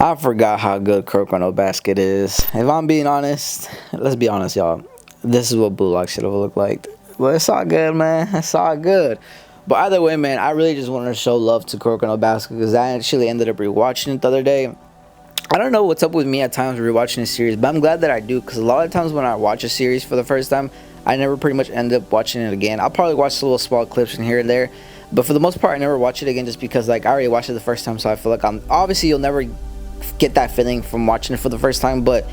I forgot how good Kuroko no Basket is. If I'm being honest, let's be honest, y'all. This is what Blue Lock should have looked like. But it's all good, man. It's all good. But either way, man, I really just wanted to show love to Kuroko no Basket because I actually ended up rewatching it the other day. I don't know what's up with me at times rewatching a series, but I'm glad that I do because a lot of times when I watch a series for the first time, I never pretty much end up watching it again. I'll probably watch little small clips in here and there, but for the most part, I never watch it again just because like I already watched it the first time, so I feel like I'm obviously you'll never get that feeling from watching it for the first time, but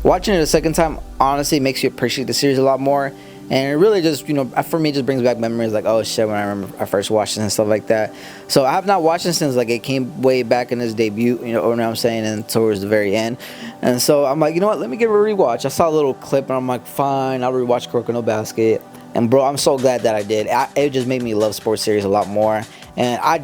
watching it a second time honestly makes you appreciate the series a lot more. And it really just, for me, just brings back memories like, oh shit, when I remember I first watched it and stuff like that. So I have not watched it since like it came way back in its debut, or what I'm saying, and towards the very end. And so I'm like, you know what, let me give it a rewatch. I saw a little clip and I'm like, fine, I'll rewatch Kuroko no Basket. And bro, I'm so glad that I did. It just made me love sports series a lot more. And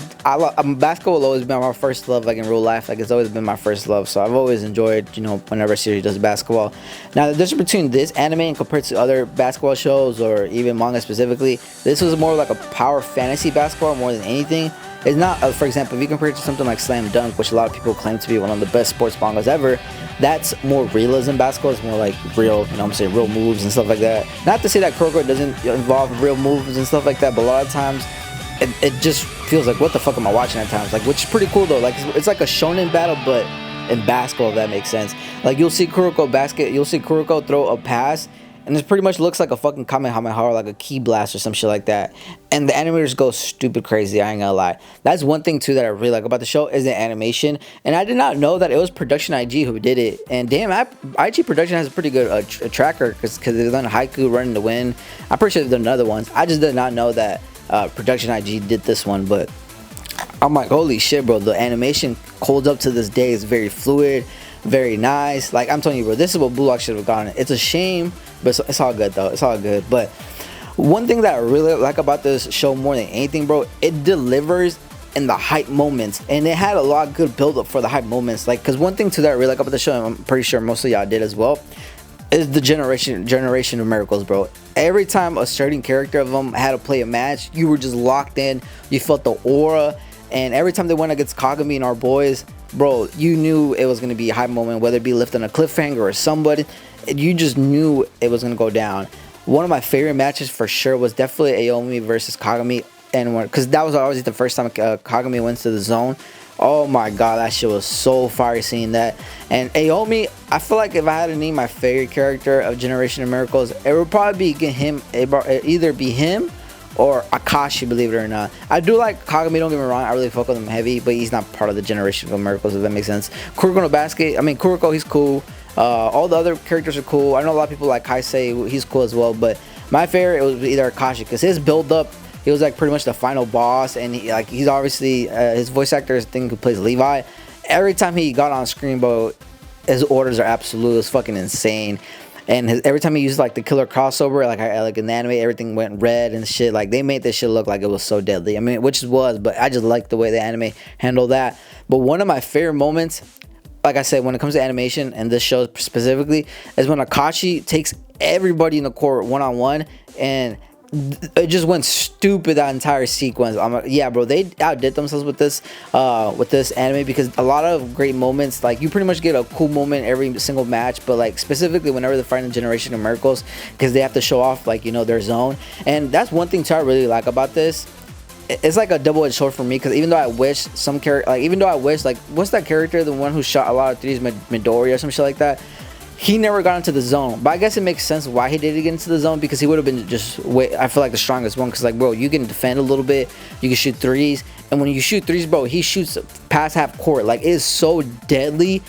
basketball will always been my first love, like in real life. Like it's always been my first love. So I've always enjoyed, whenever a series does basketball. Now the difference between this anime and compared to other basketball shows or even manga specifically, this was more like a power fantasy basketball more than anything. It's not, for example, if you compare it to something like Slam Dunk, which a lot of people claim to be one of the best sports mangas ever, that's more realism basketball. It's more like real, real moves and stuff like that. Not to say that Kuroko doesn't involve real moves and stuff like that, but a lot of times it just feels like, what the fuck am I watching at times? Like, which is pretty cool though. Like, it's like a shonen battle, but in basketball, if that makes sense. Like, you'll see Kuroko throw a pass, and it pretty much looks like a fucking Kamehameha or like a key blast or some shit like that. And the animators go stupid crazy, I ain't gonna lie. That's one thing too that I really like about the show is the animation. And I did not know that it was Production IG who did it. And damn, IG Production has a pretty good tracker because they've done Haiku, Running the Wind. I'm pretty sure they've done other ones. I just did not know that Production IG did this one, but I'm like, holy shit, bro. The animation holds up to this day. It's very fluid, very nice. Like, I'm telling you, bro, this is what Blue Lock should have gotten. It's a shame, but it's all good, though. It's all good. But one thing that I really like about this show more than anything, bro, it delivers in the hype moments. And it had a lot of good build-up for the hype moments. Like, because one thing, too, that I really like about the show, and I'm pretty sure most of y'all did as well, is the generation of miracles, bro. Every time a certain character of them had to play a match, you were just locked in. You felt the aura. And every time they went against Kagami and our boys, bro, you knew it was going to be a high moment, whether it be lifting a cliffhanger or somebody. You just knew it was going to go down. One of my favorite matches for sure was definitely Aomi versus Kagami. And because that was always the first time Kagami went to the zone. Oh my god, that shit was so fire seeing that. And Aomi, I feel like if I had to name my favorite character of Generation of Miracles, it would probably be him. Either be him or Akashi, believe it or not. I do like Kagami, don't get me wrong, I really fuck with him heavy, but he's not part of the Generation of Miracles, if that makes sense. Kuroko no Basket, Kuroko, he's cool. All the other characters are cool. I know a lot of people like Kaisei, he's cool as well, but my favorite, it was either Akashi, because his build up, he was like pretty much the final boss, and he's obviously his voice actor, his thing who plays Levi. Every time he got on screen, bro, his orders are absolute. It's fucking insane. And every time he used like the killer crossover, like in the anime, everything went red and shit. Like they made this shit look like it was so deadly. Which it was, but I just like the way the anime handled that. But one of my favorite moments, like I said, when it comes to animation and this show specifically, is when Akashi takes everybody in the court one-on-one, and it just went stupid, that entire sequence. I'm like, yeah, bro, they outdid themselves with this anime, because a lot of great moments, like you pretty much get a cool moment every single match, but like specifically whenever they're fighting Generation of Miracles, because they have to show off their zone. And that's one thing too I really like about this. It's like a double-edged sword for me, because even though I wish what's that character, the one who shot a lot of threes, Midori or some shit like that, he never got into the zone. But I guess it makes sense why he didn't get into the zone, because he would have been I feel like the strongest one, because like, bro, you can defend a little bit, you can shoot threes, and when you shoot threes, bro, he shoots past half court. Like, it is so deadly.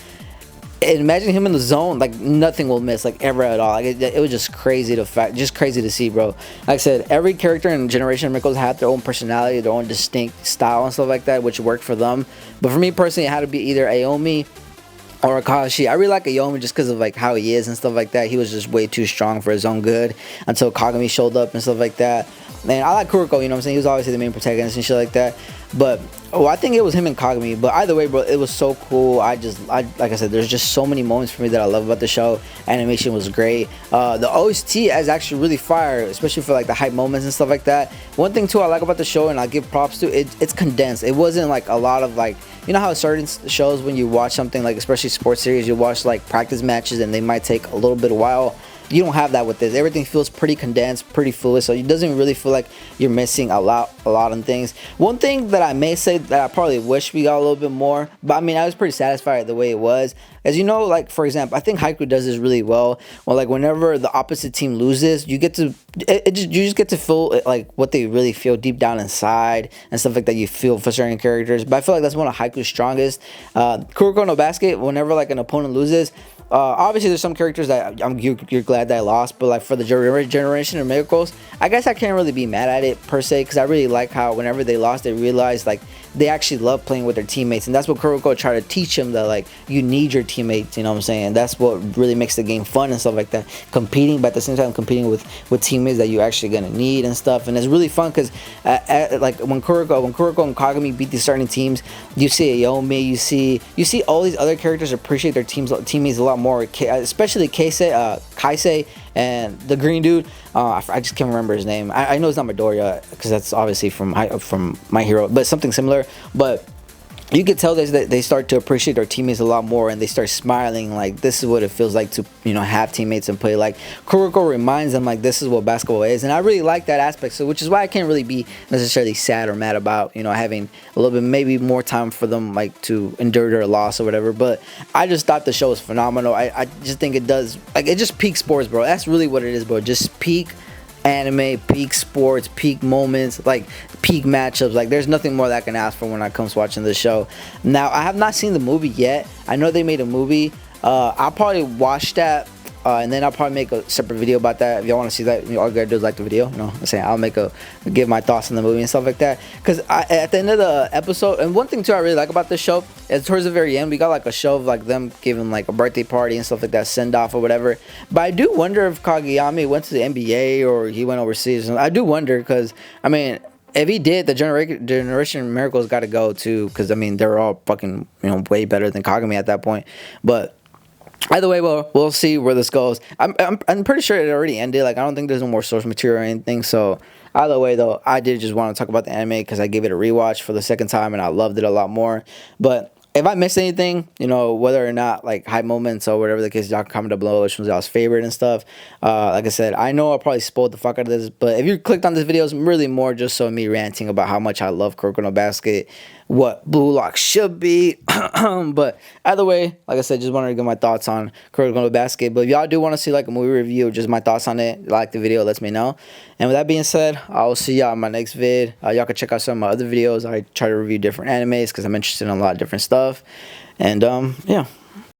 And imagine him in the zone, like nothing will miss, like ever at all. Like it was just crazy to see, bro. Like I said, every character in Generation of Miracles had their own personality, their own distinct style and stuff like that, which worked for them. But for me personally, it had to be either Aomi or Akashi. I really like Aomi just because of like how he is and stuff like that. He was just way too strong for his own good until Kagami showed up and stuff like that. And I like Kuroko, you know what I'm saying? He was obviously the main protagonist and shit like that. But I think it was him and Kagami. But either way, bro, it was so cool. I like I said, there's just so many moments for me that I love about the show. Animation was great. The OST is actually really fire, especially for like the hype moments and stuff like that. One thing too I like about the show, and I give props to it, it's condensed. It wasn't like a lot of like, you know how certain shows when you watch something like, especially sports series, you watch like practice matches and they might take a little bit of while. You don't have that with this. Everything feels pretty condensed, pretty fluid, so it doesn't really feel like you're missing a lot on things. One thing that I may say that I probably wish we got a little bit more, but I mean, I was pretty satisfied the way it was. As you know, like for example, I think Haiku does this really well. Well, like whenever the opposite team loses, you get to you just get to feel like what they really feel deep down inside and stuff like that. You feel for certain characters, but I feel like that's one of Haiku's strongest. Kuroko no Basket, whenever like an opponent loses. Obviously, there's some characters that you're glad that I lost, but like for the generation of miracles, I guess I can't really be mad at it per se, because I really like how whenever they lost, they realized like they actually love playing with their teammates, and that's what Kuroko tried to teach them, that like you need your teammates, you know what I'm saying? And that's what really makes the game fun and stuff like that. Competing, but at the same time competing with teammates that you're actually gonna need and stuff, and it's really fun because like when Kuroko and Kagami beat these certain teams, you see Ayomi, you see all these other characters appreciate their teammates a lot more, especially Kaisei and the green dude. I just can't remember his name. I know it's not Midoriya because that's obviously from My Hero, but something similar. But you can tell that they start to appreciate their teammates a lot more, and they start smiling like this is what it feels like to, you know, have teammates and play. Like Kuroko reminds them like this is what basketball is, and I really like that aspect. So which is why I can't really be necessarily sad or mad about, you know, having a little bit maybe more time for them like to endure their loss or whatever. But I just thought the show was phenomenal. I just think it does, like, it just peak sports, bro. That's really what it is, bro. Just peak anime, peak sports, peak moments, like peak matchups. Like there's nothing more that I can ask for when I comes watching this show. Now I have not seen the movie yet. I know they made a movie. I'll probably watch that, and then I'll probably make a separate video about that. If y'all want to see that, you know, all you gotta do is like the video. You know, I'm saying I'll give my thoughts on the movie and stuff like that. Because at the end of the episode, and one thing too I really like about this show is towards the very end we got like a show of like them giving like a birthday party and stuff like that, send off or whatever. But I do wonder if Kageyami went to the NBA or he went overseas. I do wonder, because I mean, if he did, the Generation Miracles got to go too, because I mean they're all fucking, you know, way better than Kagami at that point. But either way, we'll see where this goes. I'm pretty sure it already ended. Like I don't think there's no more source material or anything. So either way, though, I did just want to talk about the anime because I gave it a rewatch for the second time and I loved it a lot more. But if I missed anything, you know, whether or not like high moments or whatever the case, y'all can comment down below which one's y'all's favorite and stuff. Like I said, I know I probably spoiled the fuck out of this, but if you clicked on this video, it's really more just so me ranting about how much I love Kuroko no Basket, what Blue Lock should be. But either way, like I said, just wanted to get my thoughts on Kuroko no Basket. But if y'all do want to see like a movie review, just my thoughts on it, like the video, let me know. And with that being said, I will see y'all in my next vid. Y'all can check out some of my other videos. I try to review different animes because I'm interested in a lot of different stuff. And yeah.